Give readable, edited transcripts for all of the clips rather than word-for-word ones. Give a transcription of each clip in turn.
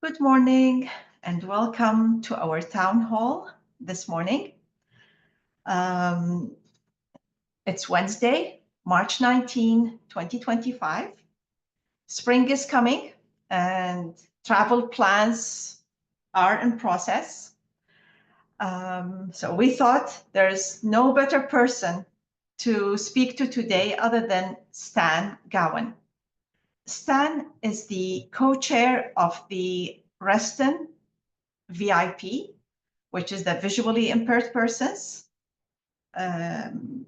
Good morning and welcome to our town hall this morning. It's Wednesday, March 19, 2025. Spring is coming and travel plans are in process. So we thought there's no better person to speak to today other than Stan Gowin. Stan is the co-chair of the Reston V.I.P, which is the Visually Impaired Persons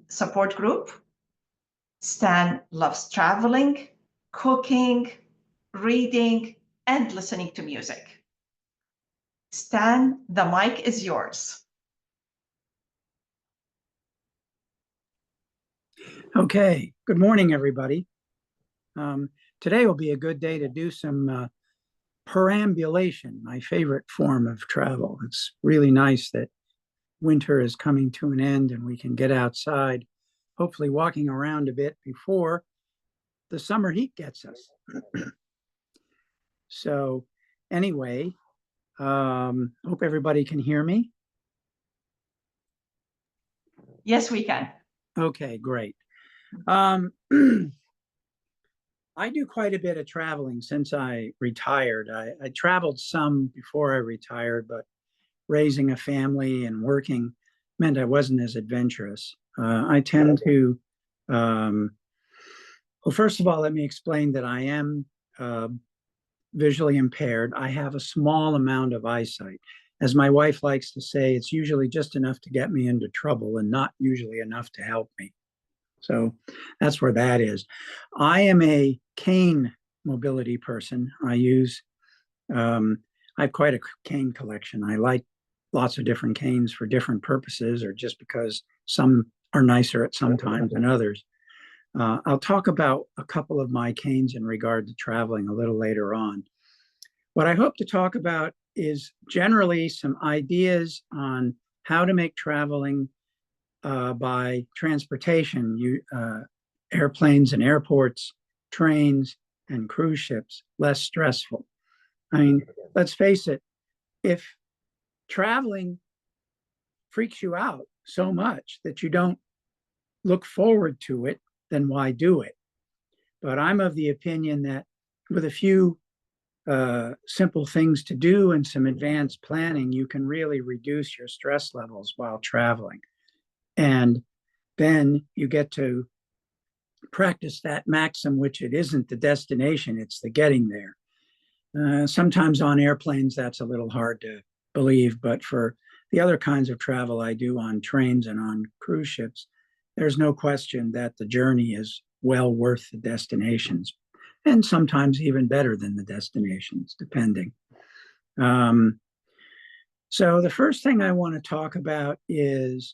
support group. Stan loves traveling, cooking, reading, and listening to music. Stan, the mic is yours. Okay, good morning, everybody. Today will be a good day to do some perambulation, my favorite form of travel. It's really nice that winter is coming to an end and we can get outside, hopefully walking around a bit before the summer heat gets us. So anyway, hope everybody can hear me. Yes, we can. Okay, great. I do quite a bit of traveling since I retired. I traveled some before I retired, but raising a family and working meant I wasn't as adventurous. I tend to, well, first of all, let me explain that I am visually impaired. I have a small amount of eyesight. As my wife likes to say, it's usually just enough to get me into trouble and not usually enough to help me. So that's where that is. I am a cane mobility person. I have quite a cane collection. I like lots of different canes for different purposes or just because some are nicer at some times than others. I'll talk about a couple of my canes in regard to traveling a little later on. What I hope to talk about is generally some ideas on how to make traveling by transportation, airplanes and airports, trains and cruise ships, less stressful. I mean, let's face it, if traveling freaks you out so much that you don't look forward to it, then why do it? But I'm of the opinion that with a few simple things to do and some advanced planning, you can really reduce your stress levels while traveling. And then you get to practice that maxim, which it isn't the destination, it's the getting there. Sometimes on airplanes, that's a little hard to believe, but for the other kinds of travel I do on trains and on cruise ships, there's no question that the journey is well worth the destinations, and sometimes even better than the destinations, depending. So the first thing I want to talk about is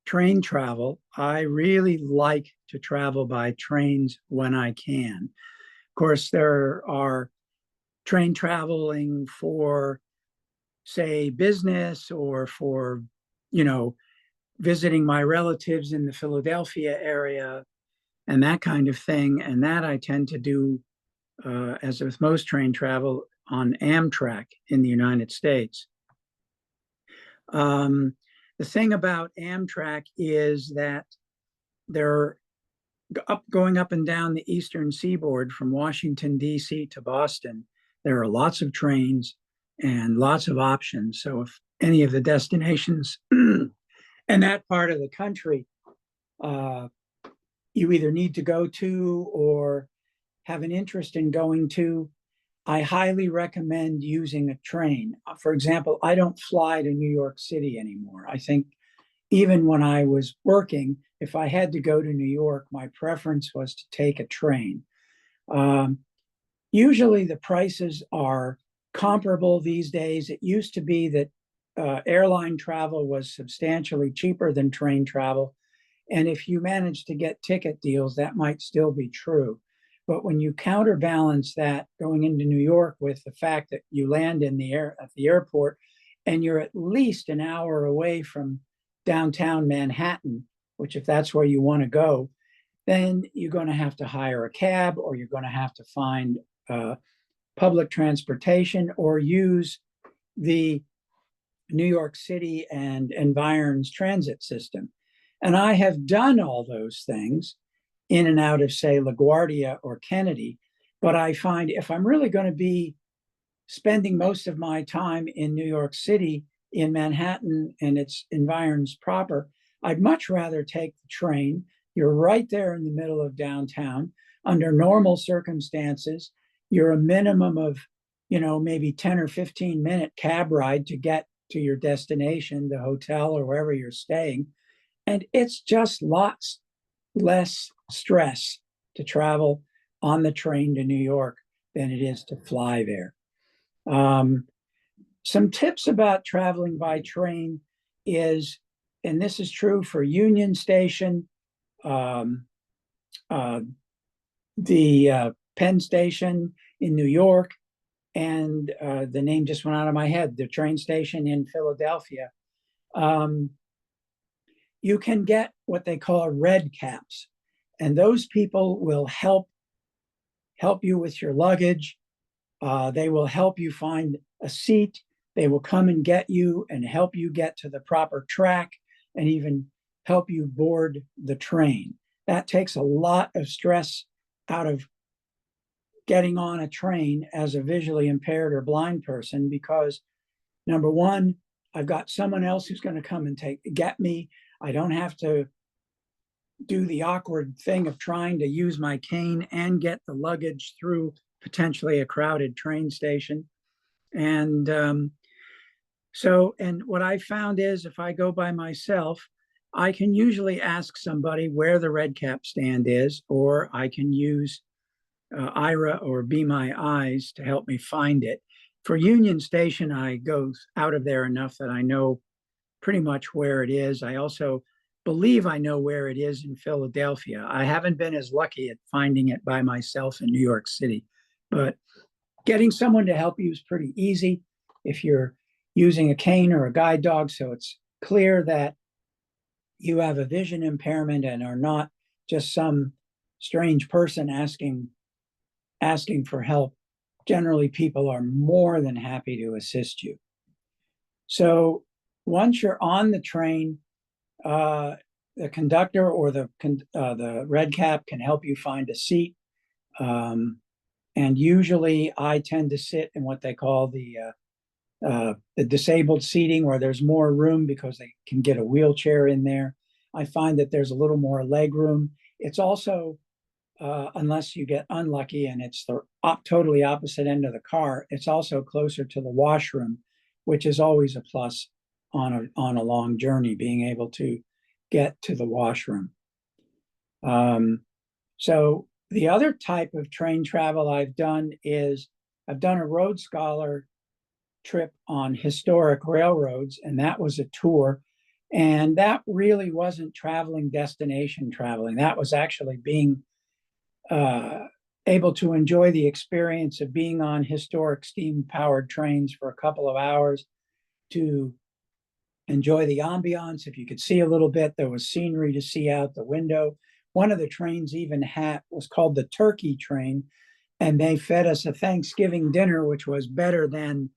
train travel. I really like to travel by trains when I can. Of course, there are train traveling for, say, business or for, visiting my relatives in the Philadelphia area and that kind of thing. And that I tend to do, as with most train travel, on Amtrak in the United States. The thing about Amtrak is that they're going up and down the eastern seaboard from Washington, D.C. to Boston. There are lots of trains and lots of options. So if any of the destinations in that part of the country you either need to go to or have an interest in going to, I highly recommend using a train. For example, I don't fly to New York City anymore. I think even when I was working, if I had to go to New York, my preference was to take a train. Usually the prices are comparable these days. It used to be that airline travel was substantially cheaper than train travel. And if you managed to get ticket deals, that might still be true. But when you counterbalance that going into New York with the fact that you land at the airport and you're at least an hour away from downtown Manhattan, which if that's where you want to go, then you're going to have to hire a cab or you're going to have to find public transportation or use the New York City and environs transit system. And I have done all those things in and out of, say, LaGuardia or Kennedy. But I find if I'm really going to be spending most of my time in New York City, in Manhattan and its environs proper, I'd much rather take the train. You're right there in the middle of downtown. Under normal circumstances, you're a minimum of, maybe 10 or 15-minute cab ride to get to your destination, the hotel or wherever you're staying. And it's just lots less stress to travel on the train to New York than it is to fly there. Some tips about traveling by train is, and this is true for Union Station, the Penn Station in New York, and the name just went out of my head, the train station in Philadelphia. You can get what they call red caps, and those people will help you with your luggage. They will help you find a seat. They will come and get you and help you get to the proper track and even help you board the train. That takes a lot of stress out of getting on a train as a visually impaired or blind person, because number one, I've got someone else who's going to come and get me. I don't have to do the awkward thing of trying to use my cane and get the luggage through potentially a crowded train station. And and what I found is if I go by myself, I can usually ask somebody where the red cap stand is, or I can use Ira or Be My Eyes to help me find it. For Union Station, I go out of there enough that I know pretty much where it is. I also believe I know where it is in Philadelphia. I haven't been as lucky at finding it by myself in New York City, but getting someone to help you is pretty easy if you're using a cane or a guide dog, so it's clear that you have a vision impairment and are not just some strange person asking for help. Generally, people are more than happy to assist you. So once you're on the train, the conductor or the red cap can help you find a seat. And usually I tend to sit in what they call the disabled seating, where there's more room because they can get a wheelchair in there. I find that there's a little more leg room. It's also, unless you get unlucky and it's the totally opposite end of the car, it's also closer to the washroom, which is always a plus on a long journey, being able to get to the washroom. So the other type of train travel I've done is I've done a road scholar trip on historic railroads, and that was a tour. And that really wasn't destination traveling. That was actually being able to enjoy the experience of being on historic steam-powered trains for a couple of hours, to enjoy the ambiance. If you could see a little bit, there was scenery to see out the window. One of the trains even was called the Turkey Train, and they fed us a Thanksgiving dinner, which was better than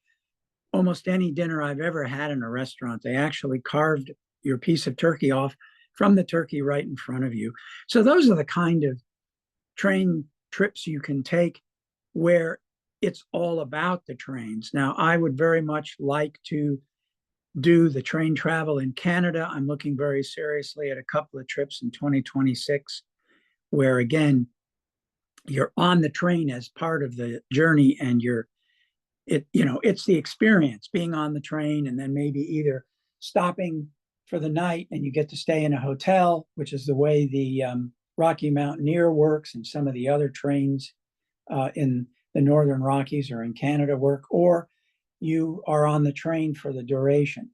almost any dinner I've ever had in a restaurant. They actually carved your piece of turkey off from the turkey right in front of you. So those are the kind of train trips you can take where it's all about the trains. Now, I would very much like to do the train travel in Canada. I'm looking very seriously at a couple of trips in 2026, where again, you're on the train as part of the journey, and it's the experience being on the train, and then maybe either stopping for the night and you get to stay in a hotel, which is the way the Rocky Mountaineer works, and some of the other trains in the Northern Rockies or in Canada work, or you are on the train for the duration.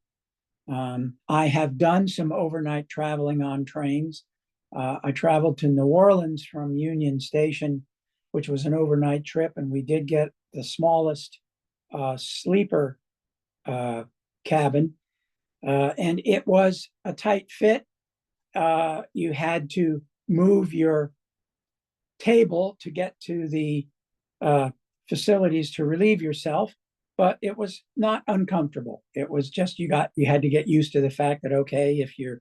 I have done some overnight traveling on trains. I traveled to New Orleans from Union Station, which was an overnight trip, and we did get the smallest sleeper cabin, and it was a tight fit. You had to move your table to get to the facilities to relieve yourself, but it was not uncomfortable. It was just you had to get used to the fact that, okay, if you're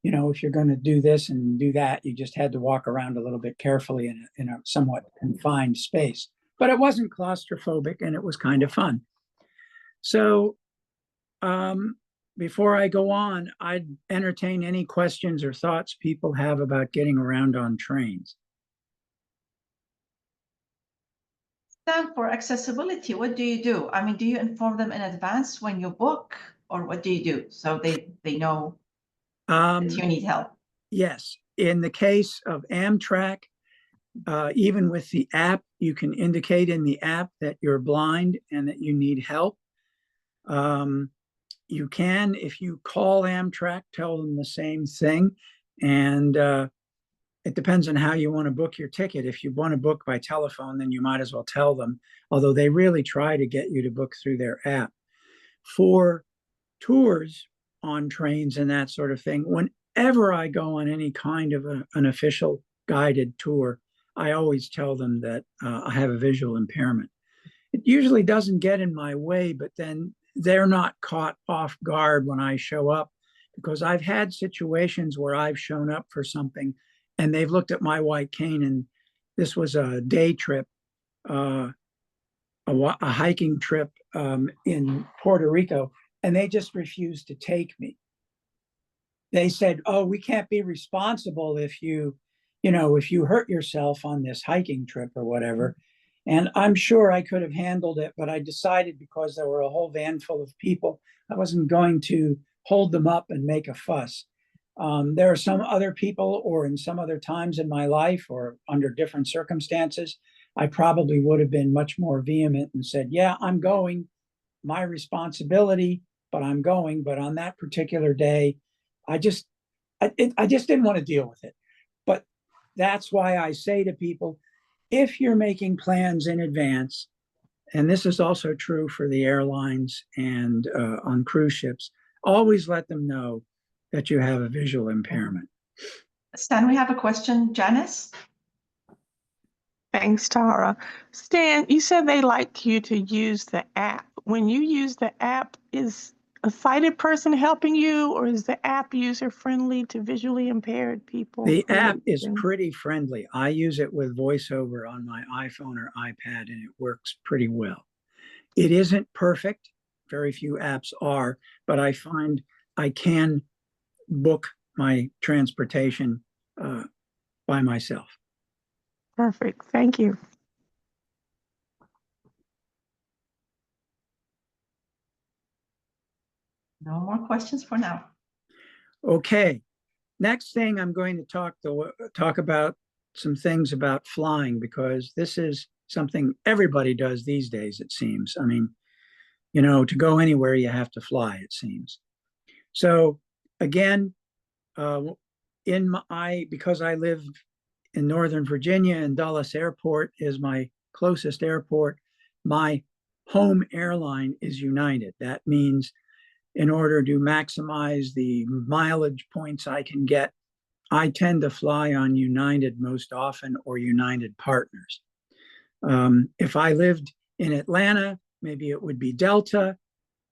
going to do this and do that, you just had to walk around a little bit carefully in a somewhat confined space. But it wasn't claustrophobic, and it was kind of fun. So before I go on, I'd entertain any questions or thoughts people have about getting around on trains. Stan, for accessibility, what do you do? I mean, do you inform them in advance when you book, or what do you do so they know that you need help? Yes. In the case of Amtrak, even with the app, you can indicate in the app that you're blind and that you need help. You can, if you call Amtrak, tell them the same thing. And it depends on how you want to book your ticket. If you want to book by telephone, then you might as well tell them, although they really try to get you to book through their app. For tours on trains and that sort of thing, whenever I go on any kind of an official guided tour, I always tell them that I have a visual impairment. It usually doesn't get in my way, but then they're not caught off guard when I show up, because I've had situations where I've shown up for something and they've looked at my white cane, and this was a day trip, a hiking trip in Puerto Rico, and they just refused to take me. They said, "Oh, we can't be responsible if you hurt yourself on this hiking trip or whatever." And I'm sure I could have handled it, but I decided, because there were a whole van full of people, I wasn't going to hold them up and make a fuss. There are some other people, or in some other times in my life, or under different circumstances, I probably would have been much more vehement and said, "Yeah, I'm going, my responsibility, but I'm going." But on that particular day, I just didn't want to deal with it. But that's why I say to people, if you're making plans in advance, and this is also true for the airlines and on cruise ships, always let them know that you have a visual impairment. Stan, we have a question. Janice? Thanks, Tara. Stan, you said they like you to use the app. When you use the app, is a sighted person helping you, or is the app user-friendly to visually impaired people? The app is pretty friendly. I use it with VoiceOver on my iPhone or iPad, and it works pretty well. It isn't perfect. Very few apps are, but I find I can book my transportation by myself. Perfect. Thank you. No more questions for now. Okay. Next thing, I'm going to talk about some things about flying, because this is something everybody does these days, it seems. I mean, to go anywhere, you have to fly, it seems. So again, because I live in Northern Virginia, and Dulles Airport is my closest airport, my home airline is United. That means in order to maximize the mileage points I can get, I tend to fly on United most often, or United partners. If I lived in Atlanta, maybe it would be Delta.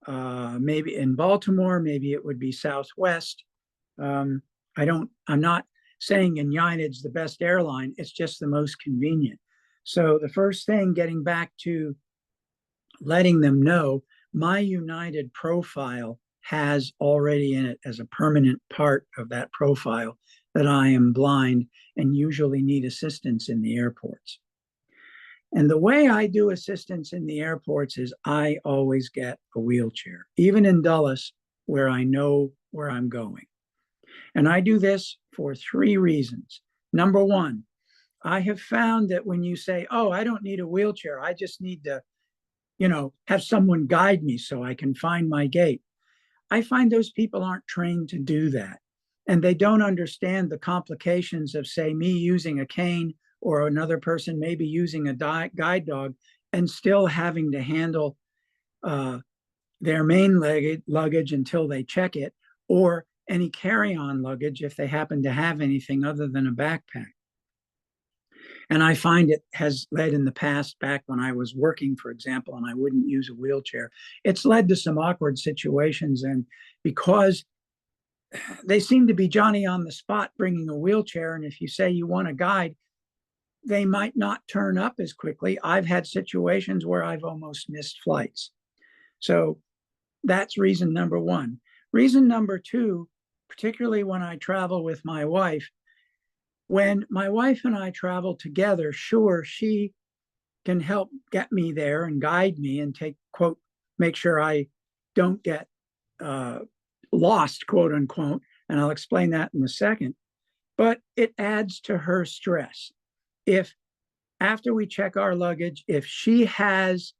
Maybe in Baltimore, maybe it would be Southwest. I'm not saying United's the best airline, it's just the most convenient. So the first thing, getting back to letting them know, my United profile has already in it, as a permanent part of that profile, that I am blind and usually need assistance in the airports. And the way I do assistance in the airports is I always get a wheelchair, even in Dulles, where I know where I'm going. And I do this for 3 reasons. Number one, I have found that when you say, "Oh, I don't need a wheelchair, I just need to, have someone guide me so I can find my gate," I find those people aren't trained to do that. And they don't understand the complications of, say, me using a cane, or another person maybe using a guide dog, and still having to handle their main luggage until they check it, or any carry-on luggage if they happen to have anything other than a backpack. And I find it has led in the past, back when I was working, for example, and I wouldn't use a wheelchair, it's led to some awkward situations. And because they seem to be Johnny on the spot bringing a wheelchair, and if you say you want a guide, they might not turn up as quickly. I've had situations where I've almost missed flights. So that's reason number one. Reason number two, particularly when I travel with my wife, when my wife and I travel together, sure, she can help get me there and guide me and quote, make sure I don't get lost, quote unquote. And I'll explain that in a second. But it adds to her stress. If after we check our luggage, if she has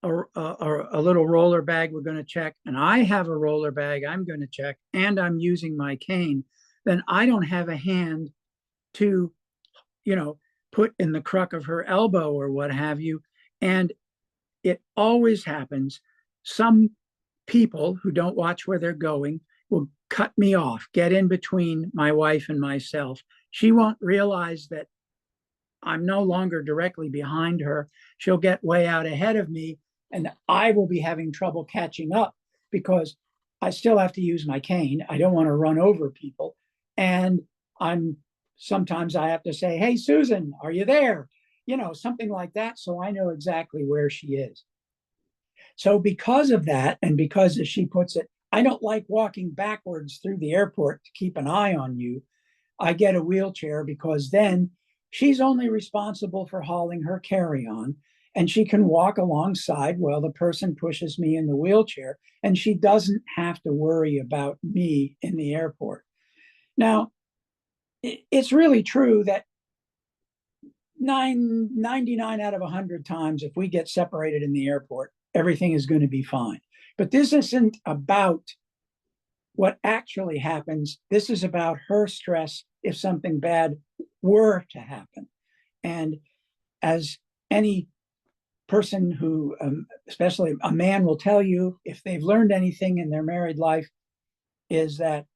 a little roller bag we're going to check, and I have a roller bag I'm going to check, and I'm using my cane, then I don't have a hand to, put in the crook of her elbow or what have you. And it always happens. Some people who don't watch where they're going will cut me off, get in between my wife and myself. She won't realize that I'm no longer directly behind her. She'll get way out ahead of me, and I will be having trouble catching up because I still have to use my cane. I don't want to run over people. And sometimes I have to say, hey, Susan, are you there? Something like that. So I know exactly where she is. So because of that, and because, as she puts it, I don't like walking backwards through the airport to keep an eye on you, I get a wheelchair, because then she's only responsible for hauling her carry-on, and she can walk alongside while the person pushes me in the wheelchair, and she doesn't have to worry about me in the airport. Now, it's really true that 99 out of 100 times, if we get separated in the airport, everything is going to be fine. But this isn't about what actually happens. This is about her stress if something bad were to happen. And as any person who, especially a man, will tell you, if they've learned anything in their married life, is that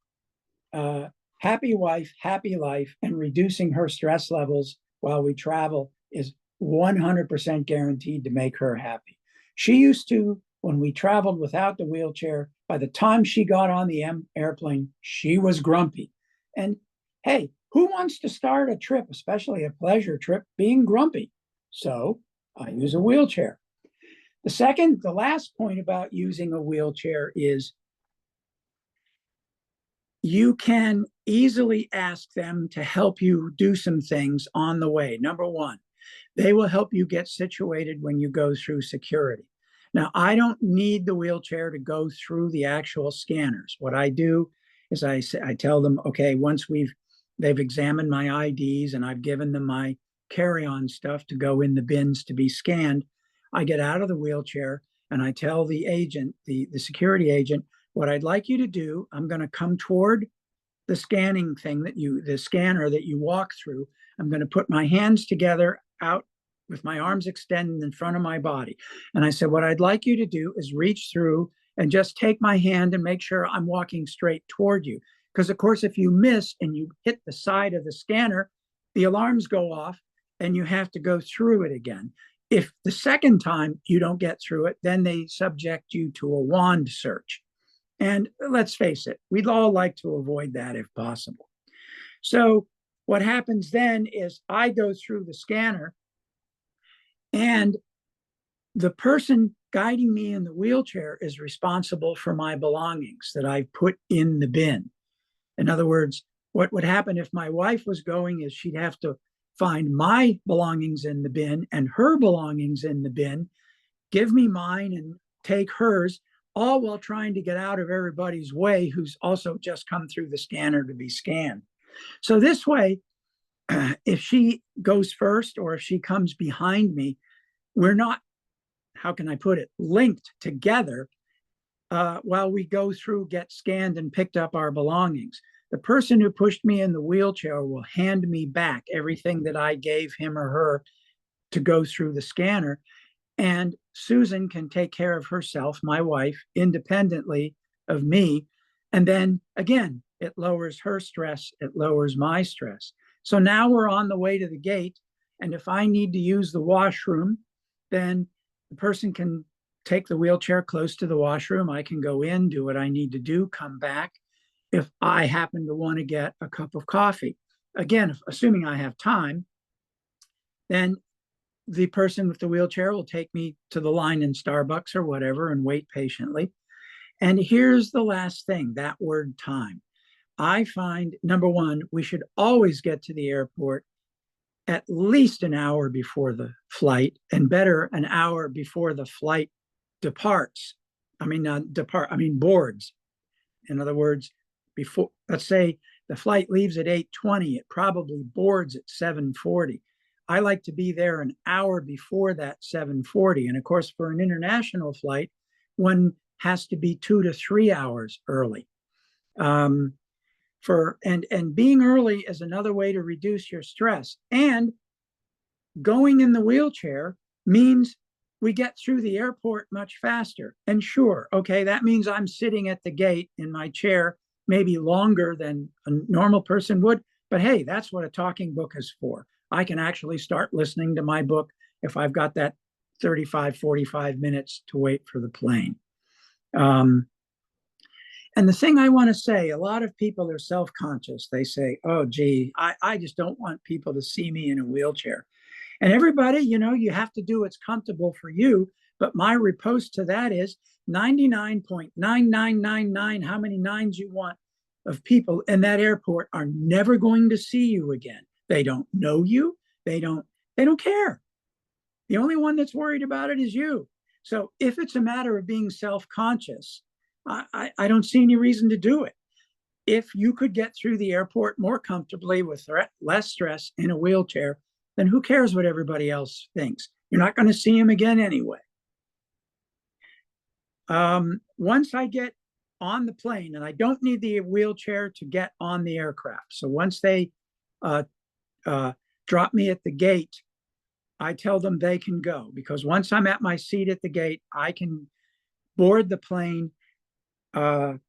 happy wife, happy life, and reducing her stress levels while we travel is 100% guaranteed to make her happy. She used to, when we traveled without the wheelchair, by the time she got on the airplane, she was grumpy. And hey, who wants to start a trip, especially a pleasure trip, being grumpy? So I use a wheelchair. The last point about using a wheelchair is you can easily ask them to help you do some things on the way. Number one, they will help you get situated when you go through security. Now, I don't need the wheelchair to go through the actual scanners. What I do is I tell them, okay, once they've examined my IDs and I've given them my carry-on stuff to go in the bins to be scanned, I get out of the wheelchair and I tell the agent, the security agent, what I'd like you to do, I'm going to come toward the scanning thing the scanner that you walk through. I'm going to put my hands together out with my arms extended in front of my body. And I said, what I'd like you to do is reach through and just take my hand and make sure I'm walking straight toward you. Because of course, if you miss and you hit the side of the scanner, the alarms go off and you have to go through it again. If the second time you don't get through it, then they subject you to a wand search. And let's face it, we'd all like to avoid that if possible. So what happens then is I go through the scanner, and the person guiding me in the wheelchair is responsible for my belongings that I've put in the bin. In other words, what would happen if my wife was going is she'd have to find my belongings in the bin and her belongings in the bin, give me mine and take hers, all while trying to get out of everybody's way who's also just come through the scanner to be scanned. So this way, if she goes first or if she comes behind me, we're not, how can I put it, linked together while we go through, get scanned and picked up our belongings. The person who pushed me in the wheelchair will hand me back everything that I gave him or her to go through the scanner. And Susan can take care of herself, my wife, independently of me. And then again, it lowers her stress, it lowers my stress. So now we're on the way to the gate. And if I need to use the washroom, then the person can take the wheelchair close to the washroom. I can go in, do what I need to do, come back. If I happen to want to get a cup of coffee, again, assuming I have time, then the person with the wheelchair will take me to the line in Starbucks or whatever and wait patiently. And here's the last thing, that word time. I find, number one, we should always get to the airport at least an hour before the flight, and better an hour before the flight departs. Boards. In other words, before, let's say the flight leaves at 8:20, it probably boards at 7:40. I like to be there an hour before that 7:40. And of course, for an international flight, one has to be 2 to 3 hours early. And being early is another way to reduce your stress. And going in the wheelchair means we get through the airport much faster. And sure, okay, that means I'm sitting at the gate in my chair maybe longer than a normal person would. But hey, that's what a talking book is for. I can actually start listening to my book if I've got that 35, 45 minutes to wait for the plane. And the thing I want to say, a lot of people are self-conscious. They say, oh, gee, I just don't want people to see me in a wheelchair. And everybody, you have to do what's comfortable for you. But my riposte to that is 99.9999, how many nines you want, of people in that airport are never going to see you again. They don't know you. They don't care. The only one that's worried about it is you. So if it's a matter of being self-conscious, I don't see any reason to do it. If you could get through the airport more comfortably with less stress in a wheelchair, then who cares what everybody else thinks? You're not going to see him again anyway. Once I get on the plane, and I don't need the wheelchair to get on the aircraft. So once they drop me at the gate, I tell them they can go, because once I'm at my seat at the gate, I can board the plane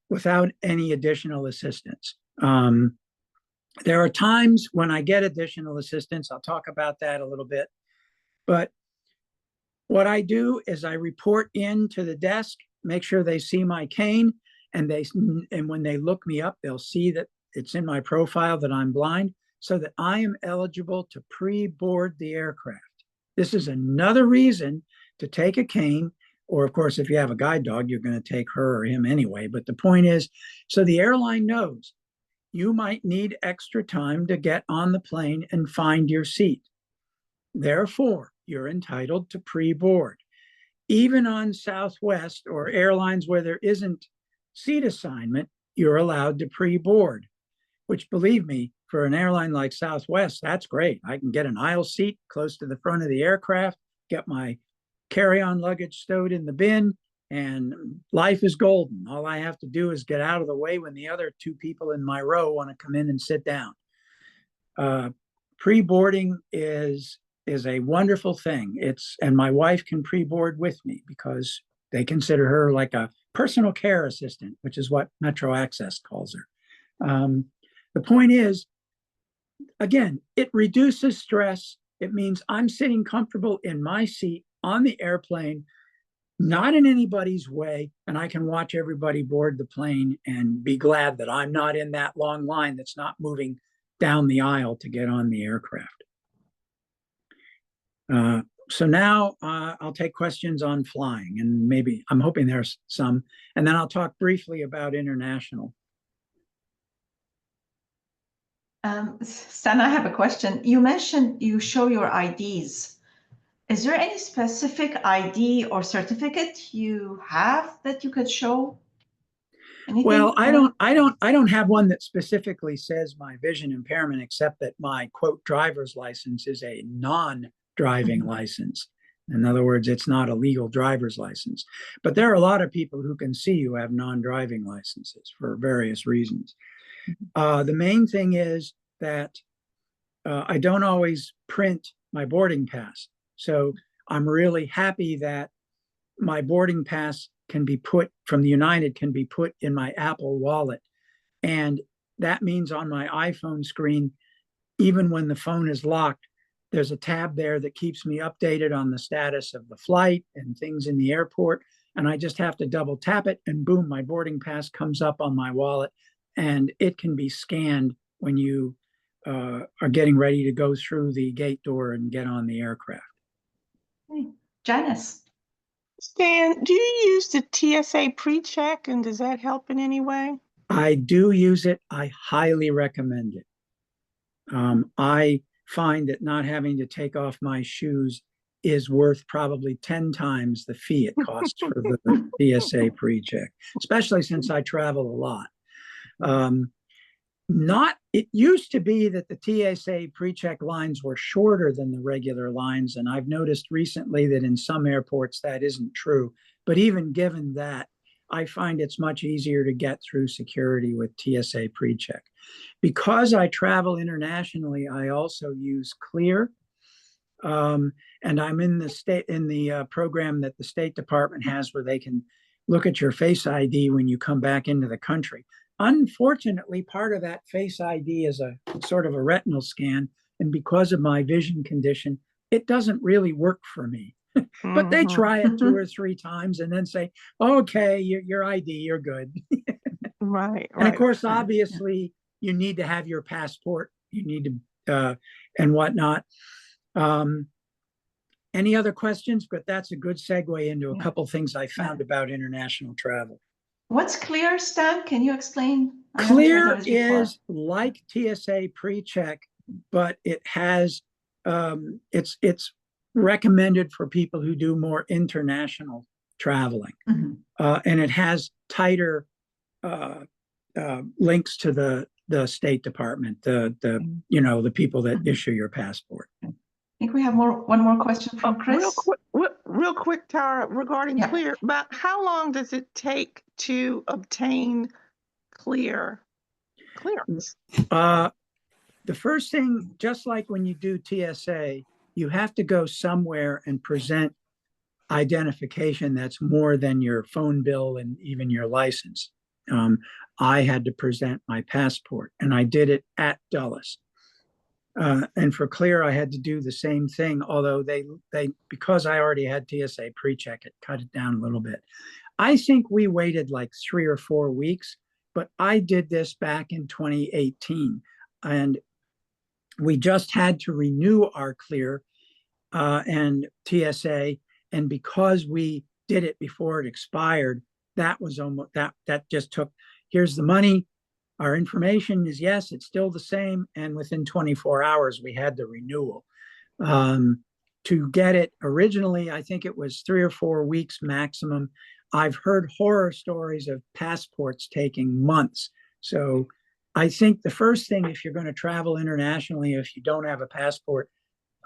without any additional assistance. There are times when I get additional assistance. I'll talk about that a little bit. But what I do is I report in to the desk, make sure they see my cane, and when they look me up, they'll see that it's in my profile that I'm blind, so that I am eligible to pre-board the aircraft. This is another reason to take a cane, or of course, if you have a guide dog, you're going to take her or him anyway. But the point is, so the airline knows you might need extra time to get on the plane and find your seat. Therefore, you're entitled to pre-board. Even on Southwest or airlines where there isn't seat assignment, you're allowed to pre-board, which, believe me, for an airline like Southwest, that's great. I can get an aisle seat close to the front of the aircraft, get my carry-on luggage stowed in the bin, and life is golden. All I have to do is get out of the way when the other two people in my row want to come in and sit down. Pre-boarding is a wonderful thing. And my wife can pre-board with me because they consider her like a personal care assistant, which is what Metro Access calls her. The point is, again, it reduces stress. It means I'm sitting comfortable in my seat on the airplane, not in anybody's way, and I can watch everybody board the plane and be glad that I'm not in that long line that's not moving down the aisle to get on the aircraft. So now I'll take questions on flying, and maybe I'm hoping there's some, and then I'll talk briefly about international. Stan, I have a question. You mentioned you show your IDs. Is there any specific ID or certificate you have that you could show? Anything? Well, I don't have one that specifically says my vision impairment, except that my quote driver's license is a non-driving license. In other words, it's not a legal driver's license. But there are a lot of people who can see who have non-driving licenses for various reasons. The main thing is that I don't always print my boarding pass. So I'm really happy that my boarding pass can be put from the United can be put in my Apple Wallet. And that means on my iPhone screen, even when the phone is locked, there's a tab there that keeps me updated on the status of the flight and things in the airport. And I just have to double tap it and boom, my boarding pass comes up on my wallet, and it can be scanned when you are getting ready to go through the gate door and get on the aircraft. Okay. Janice. Stan, do you use the TSA pre-check, and does that help in any way? I do use it. I highly recommend it. I find that not having to take off my shoes is worth probably 10 times the fee it costs for the TSA pre-check, especially since I travel a lot. It used to be that the TSA pre-check lines were shorter than the regular lines, and I've noticed recently that in some airports that isn't true. But even given that, I find it's much easier to get through security with TSA pre-check. Because I travel internationally, I also use Clear, and I'm in the program that the State Department has where they can look at your Face ID when you come back into the country. Unfortunately, part of that Face ID is a sort of a retinal scan, and because of my vision condition, it doesn't really work for me. But they try it 2 or 3 times and then say, okay, your ID, you're good. Right. And of course, obviously, you need to have your passport. You need to, and whatnot. Any other questions? But that's a good segue into a couple things I found about international travel. What's Clear, Stan? Can you explain? Clear is like TSA pre-check, but it has, it's recommended for people who do more international traveling. And it has tighter links to the State Department, the people that issue your passport. I think we have one more question from Chris. Real quick, Tara, regarding Clear, about how long does it take to obtain clearance? The first thing, just like when you do TSA, you have to go somewhere and present identification that's more than your phone bill and even your license. I had to present my passport, and I did it at Dulles. And for Clear, I had to do the same thing, although they because I already had TSA pre-check, it cut it down a little bit. I think we waited like 3 or 4 weeks, but I did this back in 2018, and we just had to renew our Clear and TSA, and because we did it before it expired, that was almost that just took, here's the money, our information is yes, it's still the same, and within 24 hours we had the renewal. To get it originally, I think it was 3 or 4 weeks maximum. I've heard horror stories of passports taking months. So I think the first thing, if you're going to travel internationally, if you don't have a passport,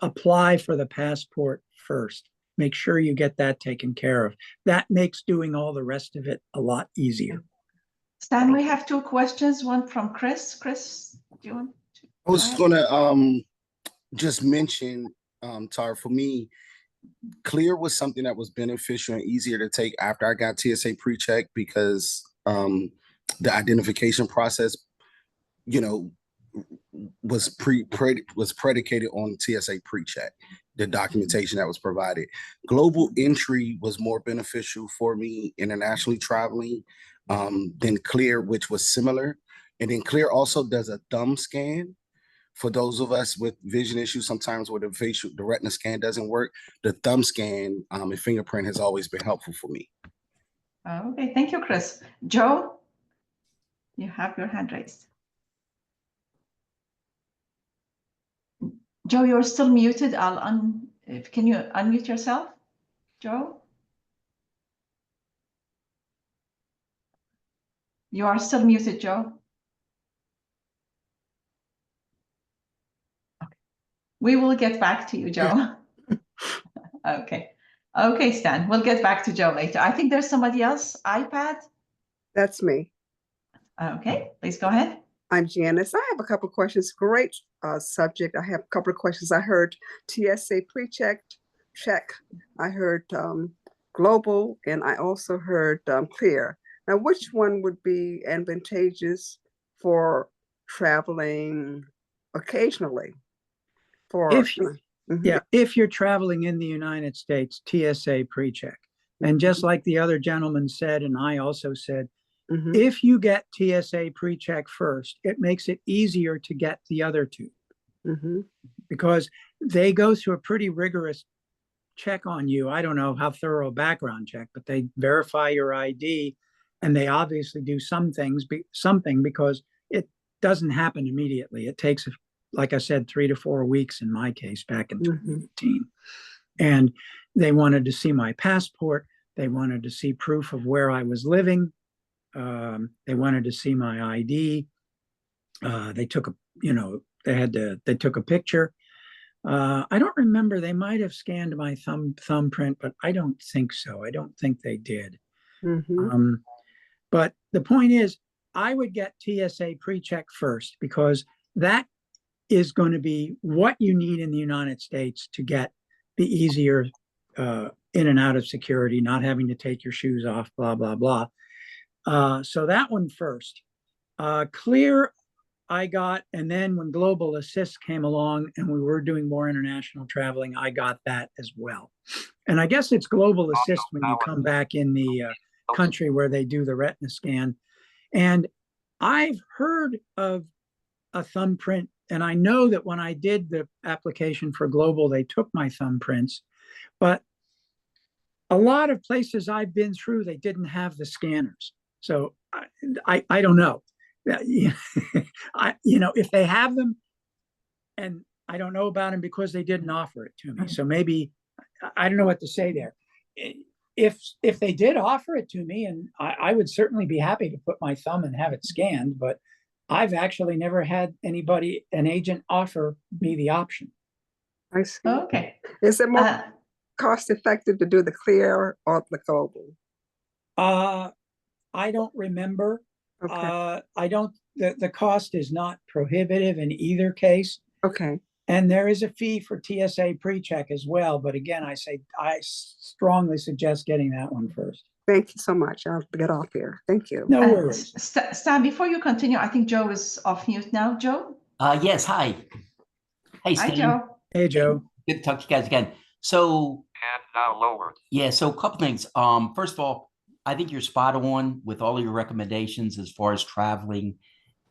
apply for the passport first. Make sure you get that taken care of. That makes doing all the rest of it a lot easier. Stan, we have 2 questions. One from Chris. Chris, do you want to? I was going to just mention, Tara, for me, Clear was something that was beneficial and easier to take after I got TSA pre-check, because the identification process, was predicated on TSA pre-check, the documentation that was provided. Global entry was more beneficial for me internationally traveling than Clear, which was similar. And then Clear also does a thumb scan for those of us with vision issues. Sometimes where the retina scan doesn't work, the thumb scan and fingerprint has always been helpful for me. Okay, thank you, Chris. Joe, you have your hand raised. Joe, you're still muted. Can you unmute yourself, Joe? You are still muted, Joe. Okay. We will get back to you, Joe. Okay. Okay, Stan, we'll get back to Joe later. I think there's somebody else. iPad? That's me. Okay, please go ahead. I'm Janice. I have a couple of questions. Great subject. I have a couple of questions. I heard TSA pre-check. I heard global, and I also heard Clear. Now, which one would be advantageous for traveling occasionally? Yeah, if you're traveling in the United States, TSA pre-check. And just like the other gentleman said, and I also said, if you get TSA pre-check first, it makes it easier to get the other two because they go through a pretty rigorous check on you. I don't know how thorough a background check, but they verify your ID, and they obviously do something because it doesn't happen immediately. It takes, like I said, 3 to 4 weeks in my case back in 2018. And they wanted to see my passport. They wanted to see proof of where I was living. They wanted to see my ID. They took a, they took a picture. I don't remember. They might have scanned my thumbprint, but I don't think so. I don't think they did. But the point is, I would get TSA pre-check first because that is going to be what you need in the United States to get the easier in and out of security, not having to take your shoes off, blah, blah, blah. So that one first. Clear I got, and then when Global Assist came along and we were doing more international traveling, I got that as well. And I guess it's Global Assist when you come back in the country where they do the retina scan. And I've heard of a thumbprint, and I know that when I did the application for Global, they took my thumbprints, but a lot of places I've been through, they didn't have the scanners. So I don't know. If they have them, and I don't know about them because they didn't offer it to me. So maybe I don't know what to say there. If they did offer it to me, and I would certainly be happy to put my thumb and have it scanned, but I've actually never had anybody, an agent, offer me the option. I see. Okay. Is it more cost effective to do the clear or the global? I don't remember. Okay. The cost is not prohibitive in either case. Okay. And there is a fee for TSA pre-check as well. But again, I strongly suggest getting that one first. Thank you so much. I'll get off here. Thank you. No worries. Stan, before you continue, I think Joe is off mute now. Joe? Yes, hi. Hey, Stan. Hi, Joe. Hey, Joe. Good to talk to you guys again. So, and now lowered. Yeah, so a couple things. First of all, I think you're spot on with all of your recommendations as far as traveling.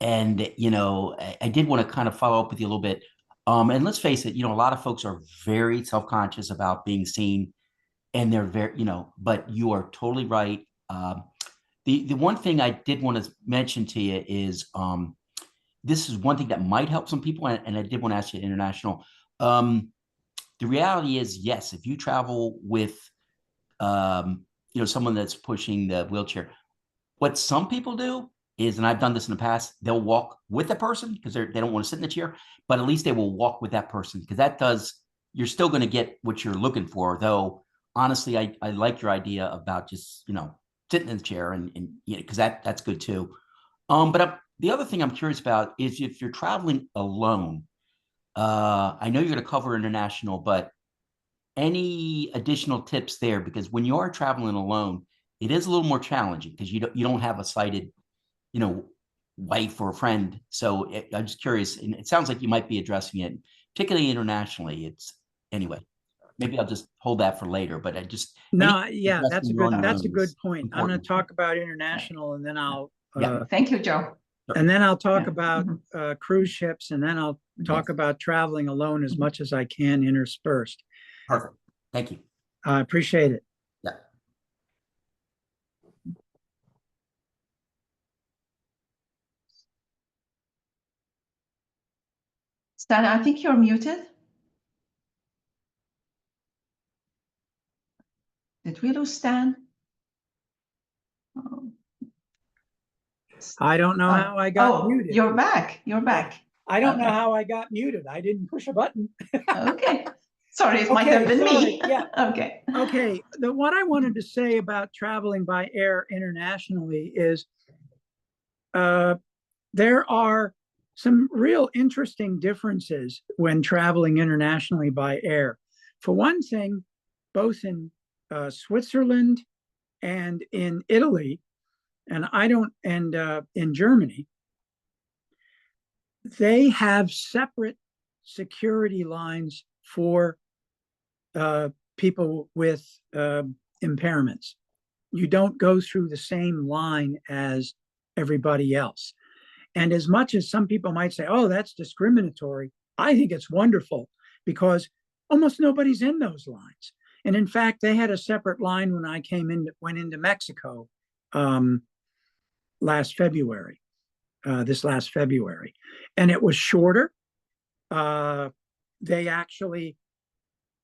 And, I did want to kind of follow up with you a little bit. And let's face it, a lot of folks are very self-conscious about being seen, and they're very, but you are totally right. The one thing I did want to mention to you is this is one thing that might help some people, and I did want to ask you international. The reality is, yes, if you travel with someone that's pushing the wheelchair, what some people do is, and I've done this in the past, they'll walk with the person because they don't want to sit in the chair, but at least they will walk with that person, because you're still going to get what you're looking for. Though honestly, I like your idea about just sitting in the chair, and because that's good too. But the other thing I'm curious about is if you're traveling alone. I know you're going to cover international, but any additional tips there? Because when you are traveling alone, it is a little more challenging because you don't have a sighted, wife or a friend. So I'm just curious, and it sounds like you might be addressing it, particularly internationally. Anyway, maybe I'll just hold that for later. But that's a good point. I'm going to talk about international, and then I'll. Thank you, Joe. And then I'll talk about cruise ships, and then I'll talk about traveling alone as much as I can interspersed. Perfect. Thank you. I appreciate it. Yeah. Stan, I think you're muted. Did we lose Stan? Oh. I don't know how I got muted. You're back. You're back. I don't know how I got muted. I didn't push a button. Okay. Sorry, it might have been me. Yeah. Okay. Okay. What I wanted to say about traveling by air internationally is there are some real interesting differences when traveling internationally by air. For one thing, both in Switzerland and in Italy, and in Germany, they have separate security lines for people with impairments. You don't go through the same line as everybody else. And as much as some people might say, oh, that's discriminatory, I think it's wonderful because almost nobody's in those lines. And in fact, they had a separate line when I went into Mexico last February, this last February. And it was shorter. They actually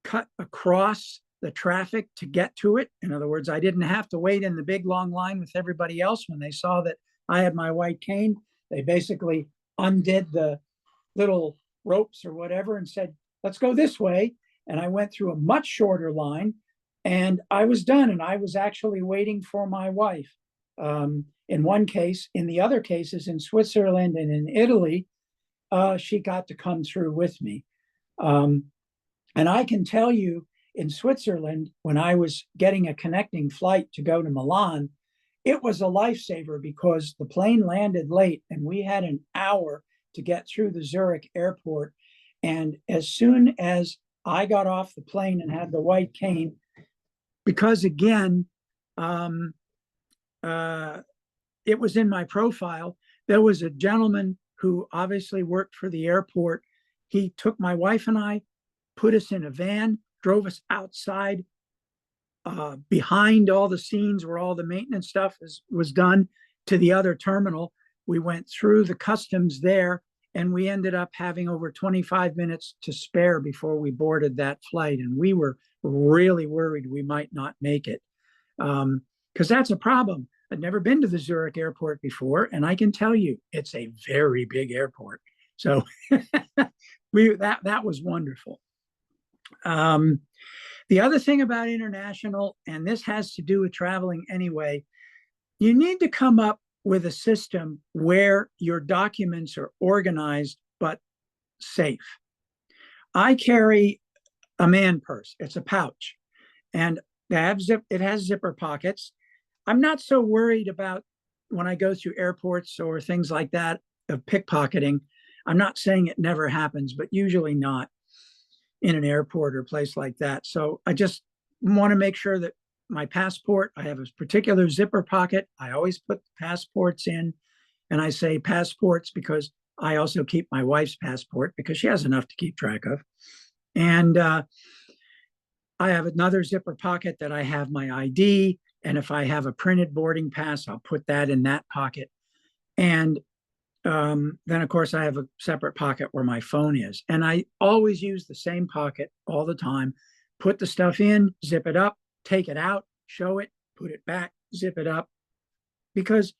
cut across the traffic to get to it. In other words, I didn't have to wait in the big long line with everybody else. When they saw that I had my white cane, they basically undid the little ropes or whatever and said, let's go this way. And I went through a much shorter line and I was done. And I was actually waiting for my wife. In one case, in the other cases, in Switzerland and in Italy, she got to come through with me. And I can tell you, in Switzerland, when I was getting a connecting flight to go to Milan, it was a lifesaver because the plane landed late and we had an hour to get through the Zurich airport. And as soon as I got off the plane and had the white cane, because again, it was in my profile, there was a gentleman who obviously worked for the airport. He took my wife and I, put us in a van, drove us outside behind all the scenes where all the maintenance stuff was done to the other terminal. We went through the customs there and we ended up having over 25 minutes to spare before we boarded that flight. And we were really worried we might not make it because that's a problem. I'd never been to the Zurich airport before, and I can tell you it's a very big airport. So that was wonderful. The other thing about international, and this has to do with traveling anyway, you need to come up with a system where your documents are organized but safe. I carry a man purse. It's a pouch, and it has zipper pockets. I'm not so worried about when I go through airports or things like that of pickpocketing. I'm not saying it never happens, but usually not in an airport or place like that. So I just want to make sure that my passport, I have a particular zipper pocket. I always put passports in, and I say passports because I also keep my wife's passport because she has enough to keep track of. And I have another zipper pocket that I have my ID. And if I have a printed boarding pass, I'll put that in that pocket. And then, of course, I have a separate pocket where my phone is. And I always use the same pocket all the time. Put the stuff in, zip it up, take it out, show it, put it back, zip it up. Because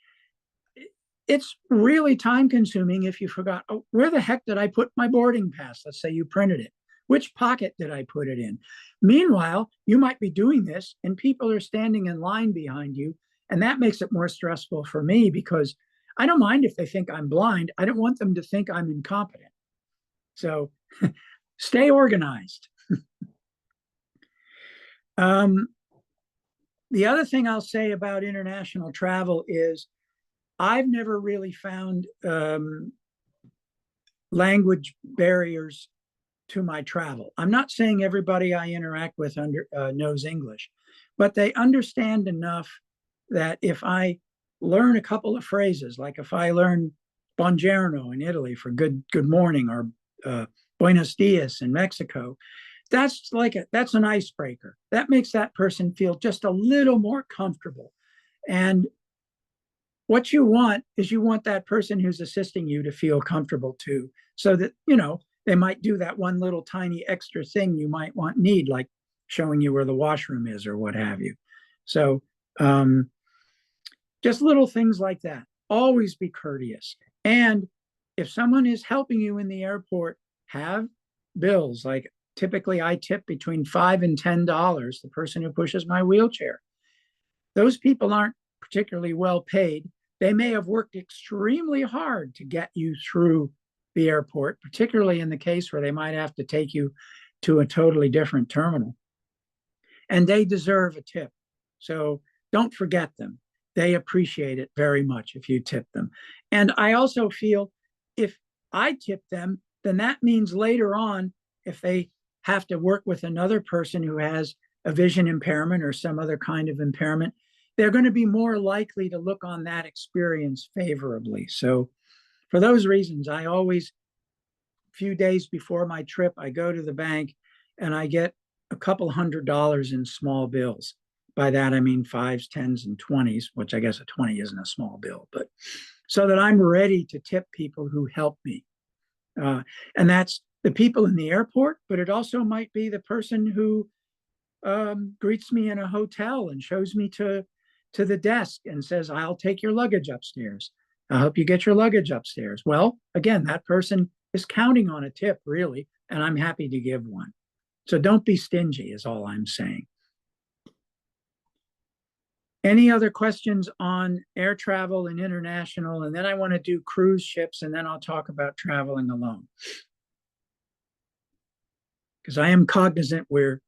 it's really time consuming if you forgot, oh, where the heck did I put my boarding pass? Let's say you printed it. Which pocket did I put it in? Meanwhile, you might be doing this and people are standing in line behind you. And that makes it more stressful for me because I don't mind if they think I'm blind. I don't want them to think I'm incompetent. So stay organized. The other thing I'll say about international travel is I've never really found language barriers to my travel. I'm not saying everybody I interact with knows English, but they understand enough that if I learn a couple of phrases, like if I learn buongiorno in Italy for good morning, or buenos dias in Mexico, that's an icebreaker. That makes that person feel just a little more comfortable. And what you want is you want that person who's assisting you to feel comfortable too, so that, they might do that one little tiny extra thing you might need, like showing you where the washroom is or what have you. So just little things like that. Always be courteous. And if someone is helping you in the airport, have bills. Like typically I tip between $5 and $10, the person who pushes my wheelchair. Those people aren't particularly well paid. They may have worked extremely hard to get you through the airport, particularly in the case where they might have to take you to a totally different terminal. And they deserve a tip. So don't forget them. They appreciate it very much if you tip them. And I also feel if I tip them, then that means later on, if they have to work with another person who has a vision impairment or some other kind of impairment, they're going to be more likely to look on that experience favorably. So for those reasons, I always, a few days before my trip, I go to the bank and I get a couple $100 in small bills. By that, I mean 5s, 10s, and 20s, which I guess a 20 isn't a small bill, but so that I'm ready to tip people who help me. And that's the people in the airport, but it also might be the person who greets me in a hotel and shows me to the desk and says, I'll take your luggage upstairs. I'll help you get your luggage upstairs. Well, again, that person is counting on a tip, really, and I'm happy to give one. So don't be stingy is all I'm saying. Any other questions on air travel and international? And then I want to do cruise ships, and then I'll talk about traveling alone. Because I am cognizant we're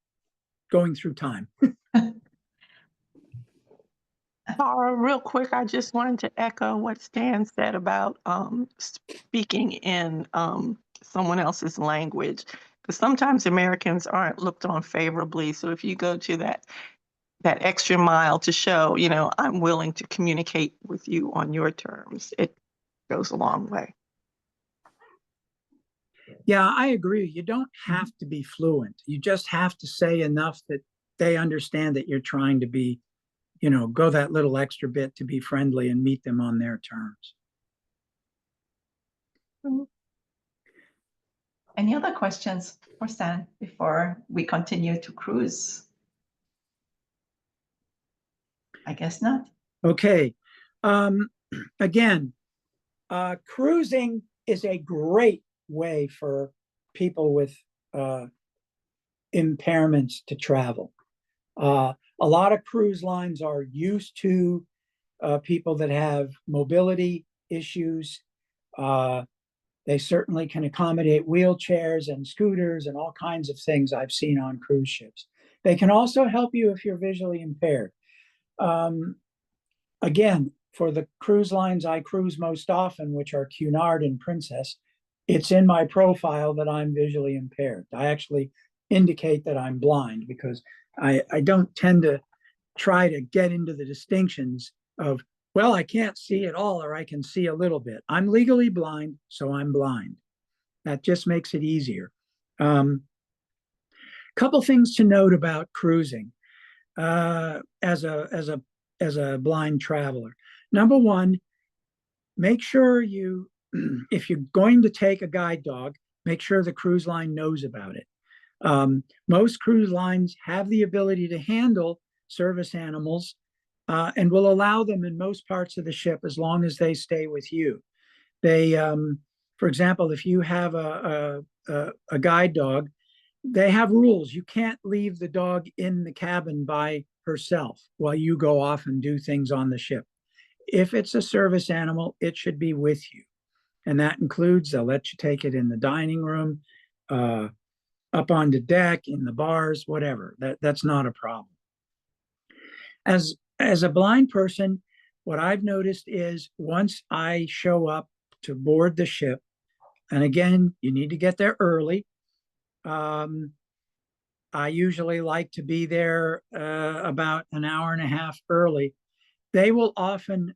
going through time. Tara, real quick, I just wanted to echo what Stan said about speaking in someone else's language. Because sometimes Americans aren't looked on favorably. So if you go to that extra mile to show, you know, I'm willing to communicate with you on your terms, it goes a long way. Yeah, I agree. You don't have to be fluent. You just have to say enough that they understand that you're trying to be, you know, go that little extra bit to be friendly and meet them on their terms. Any other questions for Stan before we continue to cruise? I guess not. Okay. Again, cruising is a great way for people with impairments to travel. A lot of cruise lines are used to people that have mobility issues. They certainly can accommodate wheelchairs and scooters and all kinds of things I've seen on cruise ships. They can also help you if you're visually impaired. Again, for the cruise lines I cruise most often, which are Cunard and Princess, it's in my profile that I'm visually impaired. I actually indicate that I'm blind because I don't tend to try to get into the distinctions of, well, I can't see at all or I can see a little bit. I'm legally blind, so I'm blind. That just makes it easier. Couple things to note about cruising as a blind traveler. Number one, make sure you, if you're going to take a guide dog, make sure the cruise line knows about it. Most cruise lines have the ability to handle service animals and will allow them in most parts of the ship as long as they stay with you. They, for example, if you have a guide dog, they have rules. You can't leave the dog in the cabin by herself while you go off and do things on the ship. If it's a service animal, it should be with you. And that includes, they'll let you take it in the dining room, up on the deck, in the bars, whatever. That's not a problem. As a blind person, what I've noticed is once I show up to board the ship, and again, you need to get there early. I usually like to be there about an hour and a half early. They will often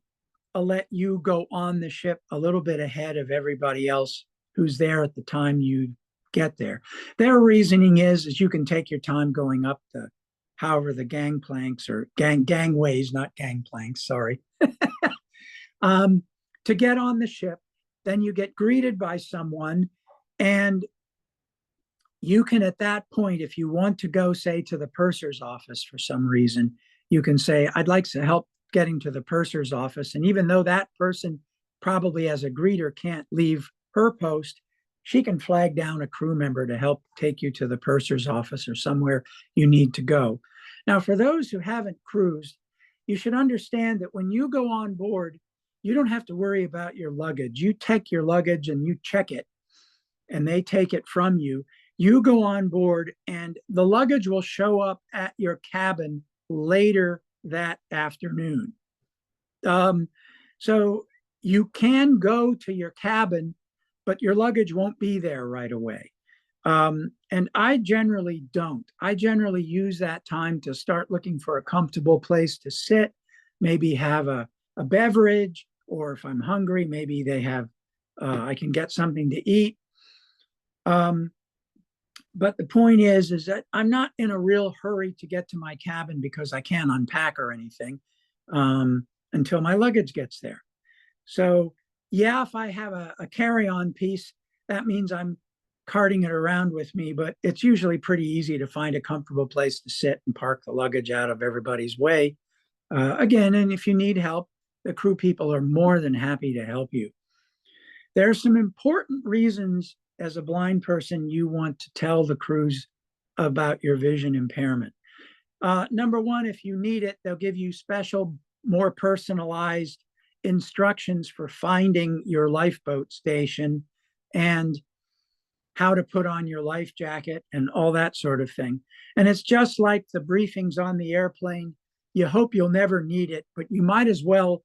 let you go on the ship a little bit ahead of everybody else who's there at the time you get there. Their reasoning is you can take your time going up the, however, the gangplanks or gangways, not gangplanks, sorry, to get on the ship. Then you get greeted by someone, and you can, at that point, if you want to go, say, to the purser's office for some reason, you can say, I'd like to help getting to the purser's office. And even though that person probably as a greeter can't leave her post, she can flag down a crew member to help take you to the purser's office or somewhere you need to go. Now, for those who haven't cruised, you should understand that when you go on board, you don't have to worry about your luggage. You take your luggage and you check it, and they take it from you. You go on board, and the luggage will show up at your cabin later that afternoon. So you can go to your cabin, but your luggage won't be there right away. And I generally don't. I generally use that time to start looking for a comfortable place to sit, maybe have a beverage, or if I'm hungry, maybe they have, I can get something to eat. But the point is that I'm not in a real hurry to get to my cabin because I can't unpack or anything until my luggage gets there. So yeah, if I have a carry-on piece, that means I'm carting it around with me, but it's usually pretty easy to find a comfortable place to sit and park the luggage out of everybody's way. Again, and if you need help, the crew people are more than happy to help you. There are some important reasons as a blind person you want to tell the crews about your vision impairment. Number one, if you need it, they'll give you special, more personalized instructions for finding your lifeboat station and how to put on your life jacket and all that sort of thing. And it's just like the briefings on the airplane. You hope you'll never need it, but you might as well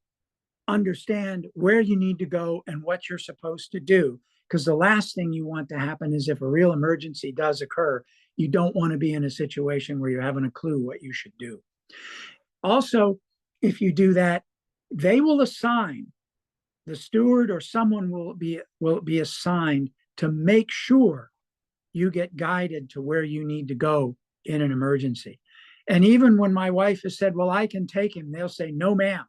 understand where you need to go and what you're supposed to do. Because the last thing you want to happen is if a real emergency does occur, you don't want to be in a situation where you haven't a clue what you should do. Also, if you do that, they will assign, the steward or someone will be assigned to make sure you get guided to where you need to go in an emergency. And even when my wife has said, well, I can take him, they'll say, no, ma'am.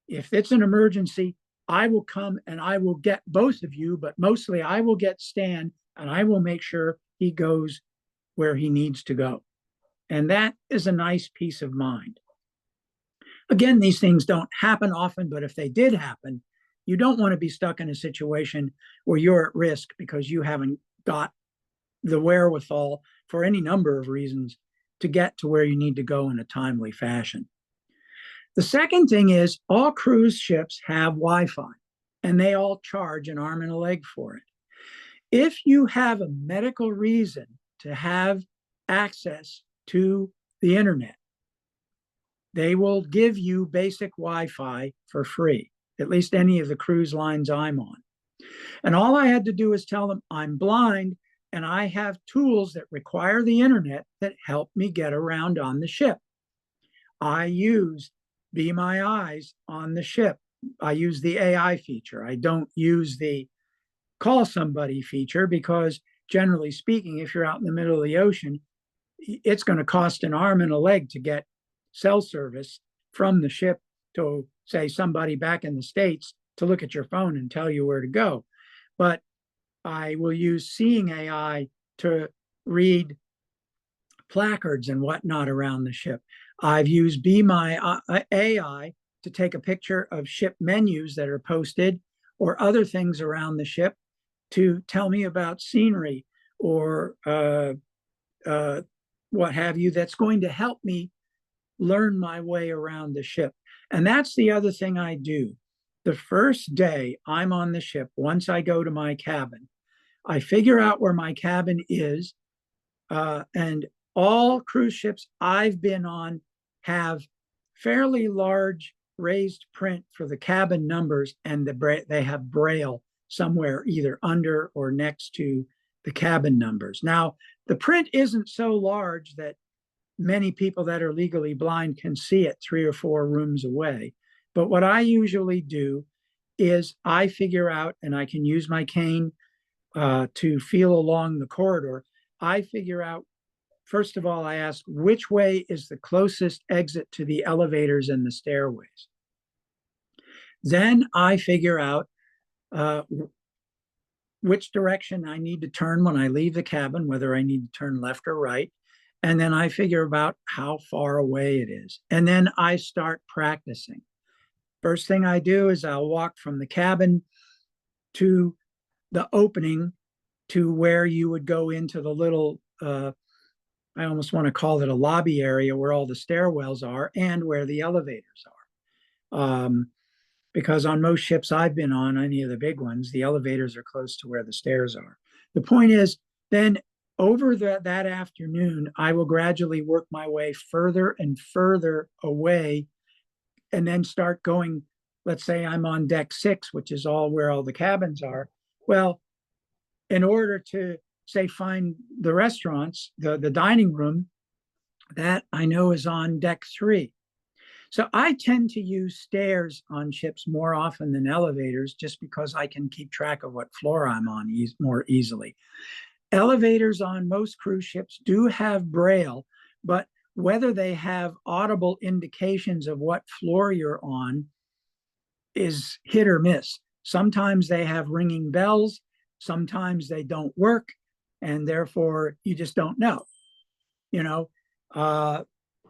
If it's an emergency, I will come and I will get both of you, but mostly I will get Stan and I will make sure he goes where he needs to go. And that is a nice peace of mind. Again, these things don't happen often, but if they did happen, you don't want to be stuck in a situation where you're at risk because you haven't got the wherewithal for any number of reasons to get to where you need to go in a timely fashion. The second thing is all cruise ships have Wi-Fi and they all charge an arm and a leg for it. If you have a medical reason to have access to the internet, they will give you basic Wi-Fi for free, at least any of the cruise lines I'm on. And all I had to do is tell them I'm blind and I have tools that require the internet that help me get around on the ship. I use Be My Eyes on the ship. I use the AI feature. I don't use the call somebody feature because generally speaking, if you're out in the middle of the ocean, it's going to cost an arm and a leg to get cell service from the ship to, say, somebody back in the States to look at your phone and tell you where to go. But I will use Seeing AI to read placards and whatnot around the ship. I've used Be My AI to take a picture of ship menus that are posted or other things around the ship to tell me about scenery or what have you, that's going to help me learn my way around the ship. And that's the other thing I do. The first day I'm on the ship, once I go to my cabin, I figure out where my cabin is. And all cruise ships I've been on have fairly large raised print for the cabin numbers, and they have Braille somewhere either under or next to the cabin numbers. Now, the print isn't so large that many people that are legally blind can see it 3 or 4 rooms away. But what I usually do is I figure out, and I can use my cane to feel along the corridor. I figure out, first of all, I ask which way is the closest exit to the elevators and the stairways. Then I figure out which direction I need to turn when I leave the cabin, whether I need to turn left or right. And then I figure out how far away it is. And then I start practicing. First thing I do is I'll walk from the cabin to the opening to where you would go into the little, I almost want to call it a lobby area where all the stairwells are and where the elevators are. Because on most ships I've been on, any of the big ones, the elevators are close to where the stairs are. The point is, then over that afternoon, I will gradually work my way further and further away and then start going. Let's say I'm on deck 6, which is all where all the cabins are. Well, in order to say, find the restaurants, the dining room that I know is on deck 3. So I tend to use stairs on ships more often than elevators, just because I can keep track of what floor I'm on more easily. Elevators on most cruise ships do have Braille, but whether they have audible indications of what floor you're on is hit or miss. Sometimes they have ringing bells, sometimes they don't work, and therefore you just don't know,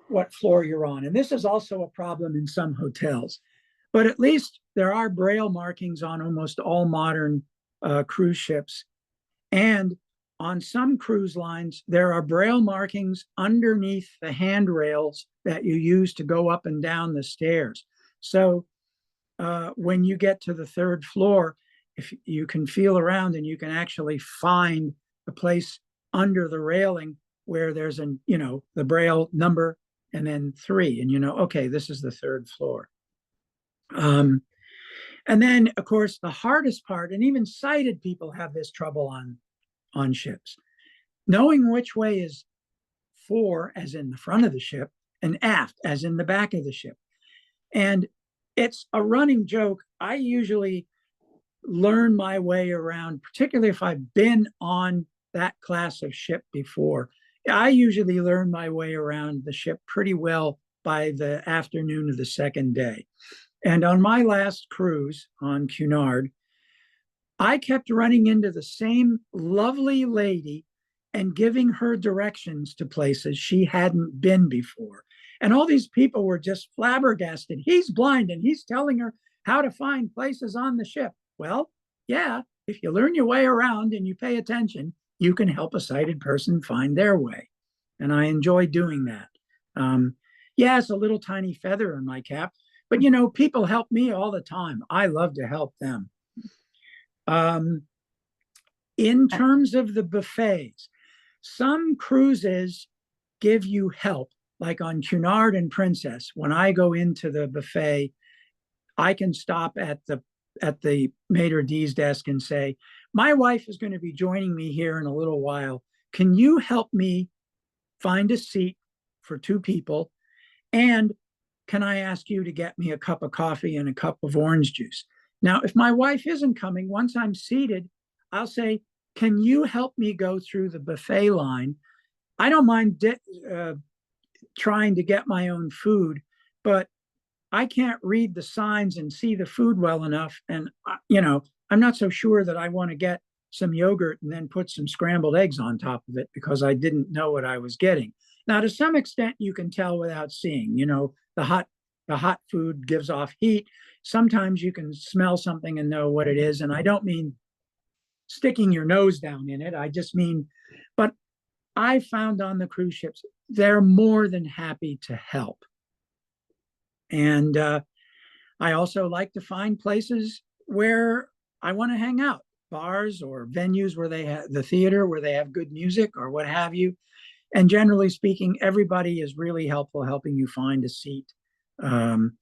what floor you're on. And this is also a problem in some hotels. But at least there are Braille markings on almost all modern cruise ships. And on some cruise lines, there are Braille markings underneath the handrails that you use to go up and down the stairs. So when you get to the 3rd floor, if you can feel around and you can actually find the place under the railing where there's the Braille number and then 3, and okay, this is the 3rd floor. And then, of course, the hardest part, and even sighted people have this trouble on ships, knowing which way is fore, as in the front of the ship, and aft, as in the back of the ship. And it's a running joke. I usually learn my way around, particularly if I've been on that class of ship before. I usually learn my way around the ship pretty well by the afternoon of the 2nd day. And on my last cruise on Cunard, I kept running into the same lovely lady and giving her directions to places she hadn't been before. And all these people were just flabbergasted. He's blind and he's telling her how to find places on the ship. Well, yeah, if you learn your way around and you pay attention, you can help a sighted person find their way. And I enjoy doing that. Yeah, it's a little tiny feather in my cap, but people help me all the time. I love to help them. In terms of the buffets, some cruises give you help, like on Cunard and Princess. When I go into the buffet, I can stop at the maitre d's desk and say, my wife is going to be joining me here in a little while. Can you help me find a seat for 2 people? And can I ask you to get me a cup of coffee and a cup of orange juice? Now, if my wife isn't coming, once I'm seated, I'll say, can you help me go through the buffet line? I don't mind trying to get my own food, but I can't read the signs and see the food well enough. And, I'm not so sure that I want to get some yogurt and then put some scrambled eggs on top of it because I didn't know what I was getting. Now, to some extent, you can tell without seeing. The hot food gives off heat. Sometimes you can smell something and know what it is. And I don't mean sticking your nose down in it. I just mean, but I found on the cruise ships, they're more than happy to help. And I also like to find places where I want to hang out, bars or venues where they have the theater, where they have good music or what have you. And generally speaking, everybody is really helpful helping you find a seat. And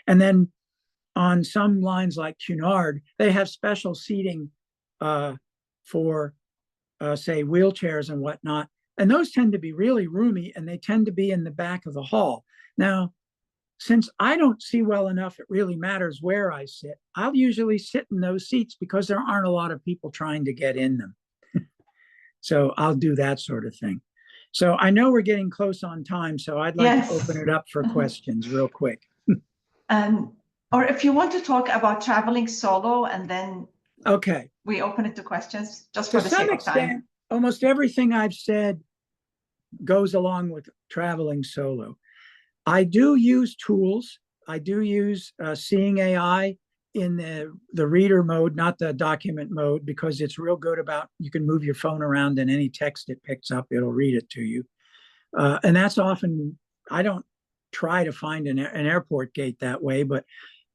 then on some lines like Cunard, they have special seating for, say, wheelchairs and whatnot. And those tend to be really roomy, and they tend to be in the back of the hall. Now, since I don't see well enough, it really matters where I sit. I'll usually sit in those seats because there aren't a lot of people trying to get in them. So I'll do that sort of thing. So I know we're getting close on time, so I'd like to open it up for questions real quick. Or if you want to talk about traveling solo, and then okay, we open it to questions, just for the sake of time. Almost everything I've said goes along with traveling solo. I do use tools. I do use Seeing AI in the reader mode, not the document mode, because it's real good about, you can move your phone around and any text it picks up, it'll read it to you. And that's often, I don't try to find an airport gate that way, but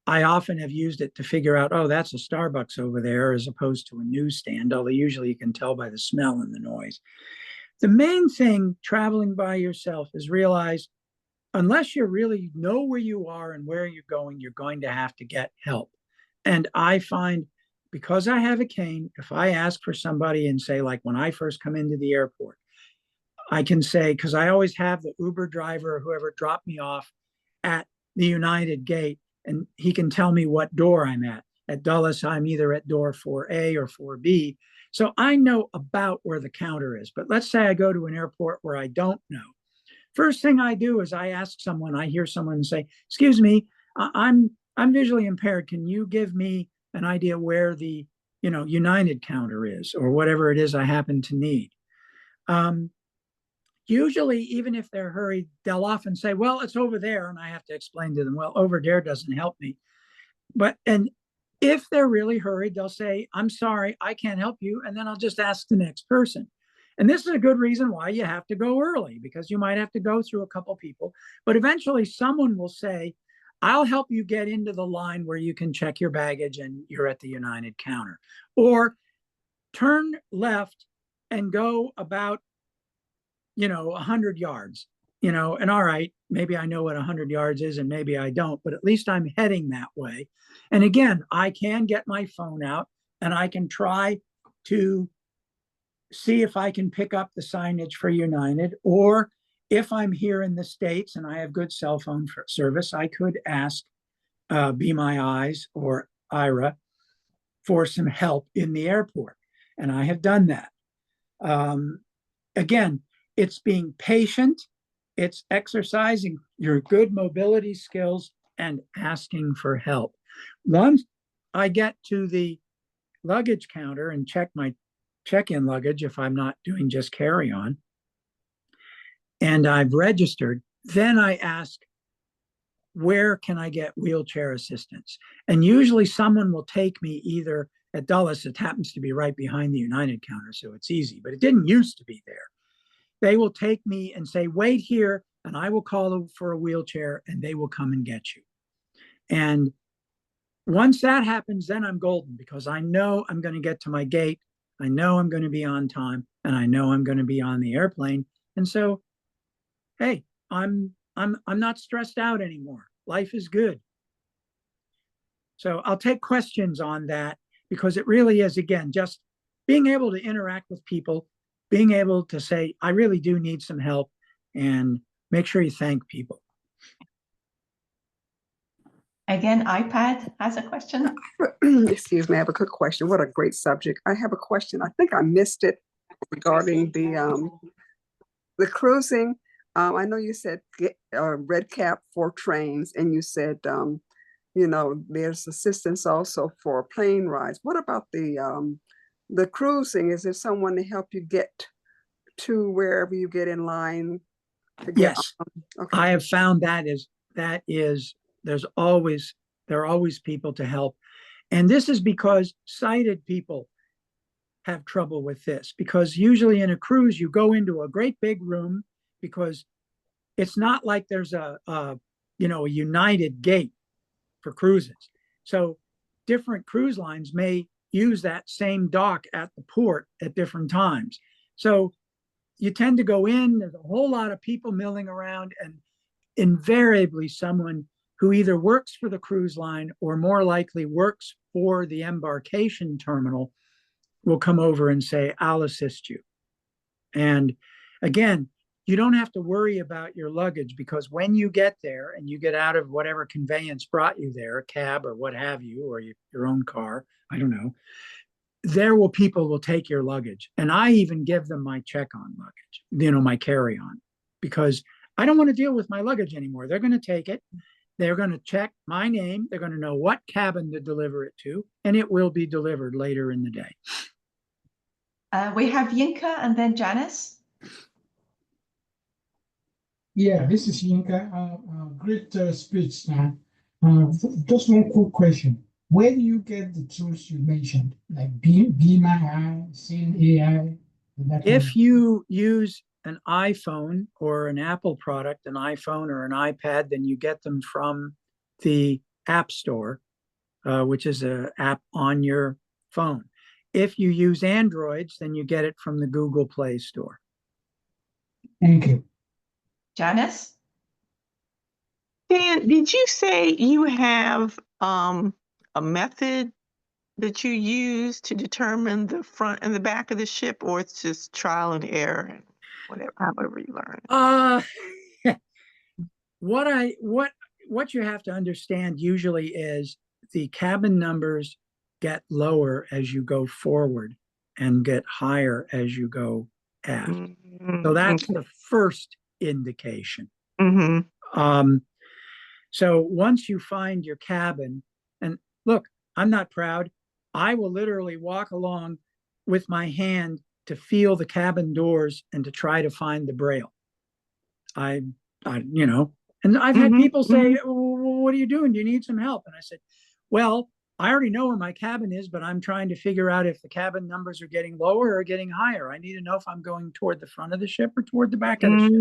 I often have used it to figure out, oh, that's a Starbucks over there, as opposed to a newsstand, although usually you can tell by the smell and the noise. The main thing traveling by yourself is realize, unless you really know where you are and where you're going to have to get help. And I find because I have a cane, if I ask for somebody and say, like when I first come into the airport, I can say, because I always have the Uber driver or whoever dropped me off at the United gate, and he can tell me what door I'm at. At Dulles, I'm either at door 4A or 4B. So I know about where the counter is. But let's say I go to an airport where I don't know. First thing I do is I ask someone, I hear someone say, excuse me, I'm visually impaired. Can you give me an idea where the United counter is, or whatever it is I happen to need? Usually, even if they're hurried, they'll often say, well, it's over there. And I have to explain to them, well, over there doesn't help me. And if they're really hurried, they'll say, I'm sorry, I can't help you. And then I'll just ask the next person. And this is a good reason why you have to go early, because you might have to go through a couple people. But eventually someone will say, I'll help you get into the line where you can check your baggage and you're at the United counter. Or turn left and go about 100 yards, and all right, maybe I know what 100 yards is and maybe I don't, but at least I'm heading that way. And again, I can get my phone out and I can try to see if I can pick up the signage for United, or if I'm here in the States and I have good cell phone service, I could ask Be My Eyes or Ira for some help in the airport. And I have done that. Again, it's being patient, it's exercising your good mobility skills and asking for help. Once I get to the luggage counter and check my check-in luggage, if I'm not doing just carry-on, and I've registered, then I ask, where can I get wheelchair assistance? And usually someone will take me either at Dulles, it happens to be right behind the United counter, so it's easy, but it didn't used to be there. They will take me and say, wait here, and I will call for a wheelchair, and they will come and get you. And once that happens, then I'm golden, because I know I'm going to get to my gate. I know I'm going to be on time, and I know I'm going to be on the airplane. And so, hey, I'm not stressed out anymore. Life is good. So I'll take questions on that, because it really is, again, just being able to interact with people, being able to say, I really do need some help, and make sure you thank people. Again, iPad has a question. Excuse me, I have a quick question. What a great subject. I have a question. I think I missed it regarding the cruising. I know you said red cap for trains, and you said there's assistance also for plane rides. What about the cruising? Is there someone to help you get to wherever you get in line to get Yes. Okay. I have found there are always people to help. And this is because sighted people have trouble with this, because usually in a cruise, you go into a great big room, because it's not like there's a United gate for cruises. So different cruise lines may use that same dock at the port at different times. So you tend to go in, there's a whole lot of people milling around, and invariably someone who either works for the cruise line or more likely works for the embarkation terminal will come over and say, I'll assist you. And again, you don't have to worry about your luggage, because when you get there and you get out of whatever conveyance brought you there, a cab or what have you, or your own car, I don't know, people will take your luggage. And I even give them my check-on luggage, my carry-on, because I don't want to deal with my luggage anymore. They're going to take it. They're going to check my name. They're going to know what cabin to deliver it to, and it will be delivered later in the day. We have Yinka and then Janice. Yeah, this is Yinka. Great speech now. Just one quick question. Where do you get the tools you mentioned, like Be My Eye, Seeing AI? If you use an iPhone or an Apple product, an iPhone or an iPad, then you get them from the App Store, which is an app on your phone. If you use Androids, then you get it from the Google Play Store. Thank you. Janice? Dan, did you say you have a method that you use to determine the front and the back of the ship, or it's just trial and error and whatever, however you learn? What you have to understand usually is the cabin numbers get lower as you go forward and get higher as you go aft. So that's the first indication. So once you find your cabin, and look, I'm not proud. I will literally walk along with my hand to feel the cabin doors and to try to find the braille. And I've had people say, well, what are you doing? Do you need some help? And I said, well, I already know where my cabin is, but I'm trying to figure out if the cabin numbers are getting lower or getting higher. I need to know if I'm going toward the front of the ship or toward the back of the ship.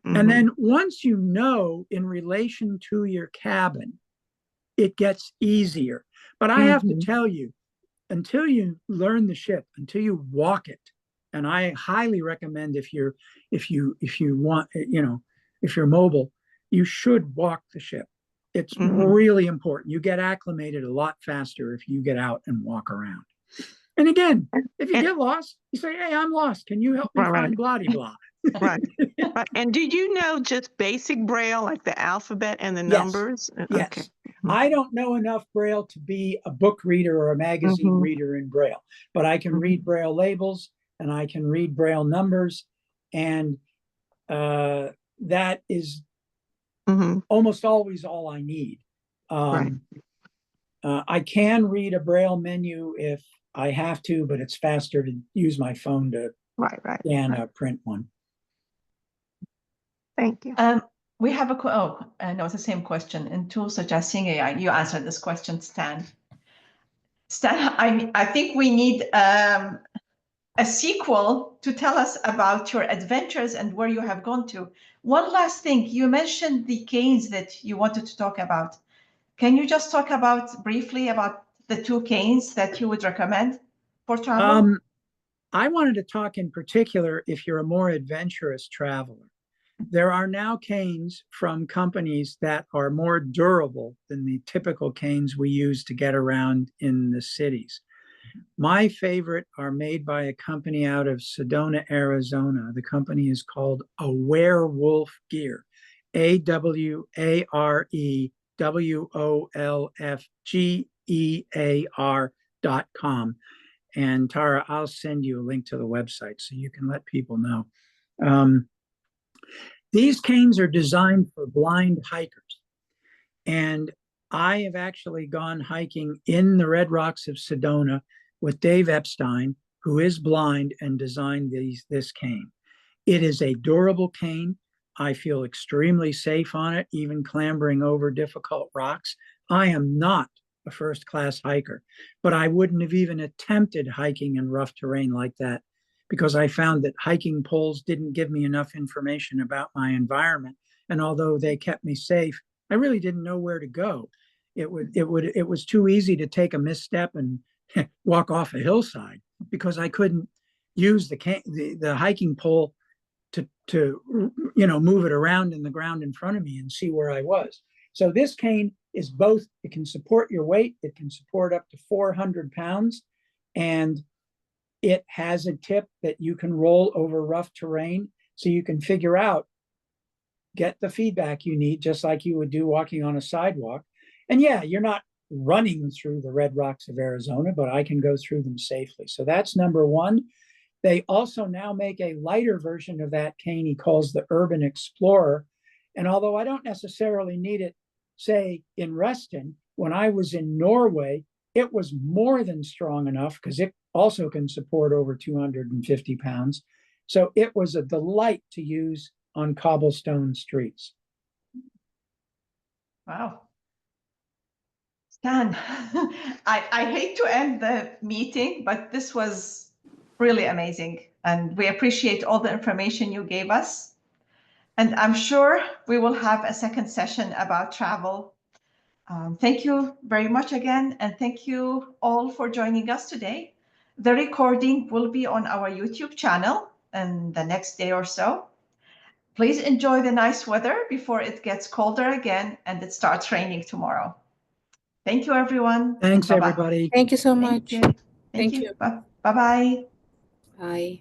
And then once you know in relation to your cabin, it gets easier. But I have to tell you, until you learn the ship, until you walk it, and I highly recommend if you want, if you're mobile, you should walk the ship. It's really important. You get acclimated a lot faster if you get out and walk around. And again, if you get lost, you say, hey, I'm lost. Can you help me find blah, blah, blah? Right. And do you know just basic Braille, like the alphabet and the numbers? Yes. Okay. I don't know enough Braille to be a book reader or a magazine reader in Braille, but I can read Braille labels and I can read Braille numbers. And that is almost always all I need. I can read a Braille menu if I have to, but it's faster to use my phone to scan a print one. Thank you. We have no, it's the same question. In tools such as Seeing AI, you answered this question, Stan. Stan, I think we need a sequel to tell us about your adventures and where you have gone to. One last thing, you mentioned the canes that you wanted to talk about. Can you just talk briefly about the 2 canes that you would recommend for travel? I wanted to talk in particular if you're a more adventurous traveler. There are now canes from companies that are more durable than the typical canes we use to get around in the cities. My favorite are made by a company out of Sedona, Arizona. The company is called Werewolf Gear, AWAREWOLFGEAR.com. And Tara, I'll send you a link to the website so you can let people know. These canes are designed for blind hikers. And I have actually gone hiking in the Red Rocks of Sedona with Dave Epstein, who is blind and designed this cane. It is a durable cane. I feel extremely safe on it, even clambering over difficult rocks. I am not a first-class hiker, but I wouldn't have even attempted hiking in rough terrain like that because I found that hiking poles didn't give me enough information about my environment. And although they kept me safe, I really didn't know where to go. It was too easy to take a misstep and walk off a hillside because I couldn't use the hiking pole to move it around in the ground in front of me and see where I was. So this cane is both, it can support your weight, it can support up to 400 pounds, and it has a tip that you can roll over rough terrain so you can figure out, get the feedback you need, just like you would do walking on a sidewalk. And yeah, you're not running through the Red Rocks of Arizona, but I can go through them safely. So that's number one. They also now make a lighter version of that cane he calls the Urban Explorer. And although I don't necessarily need it, say in Reston, when I was in Norway, it was more than strong enough because it also can support over 250 pounds. So it was a delight to use on cobblestone streets. Wow. Stan, I hate to end the meeting, but this was really amazing. And we appreciate all the information you gave us. And I'm sure we will have a second session about travel. Thank you very much again. And thank you all for joining us today. The recording will be on our YouTube channel in the next day or so. Please enjoy the nice weather before it gets colder again and it starts raining tomorrow. Thank you, everyone. Thanks, Bye-bye. everybody. Thank you so Thank much. you. Thank Thank you. you. Bye-bye. Bye.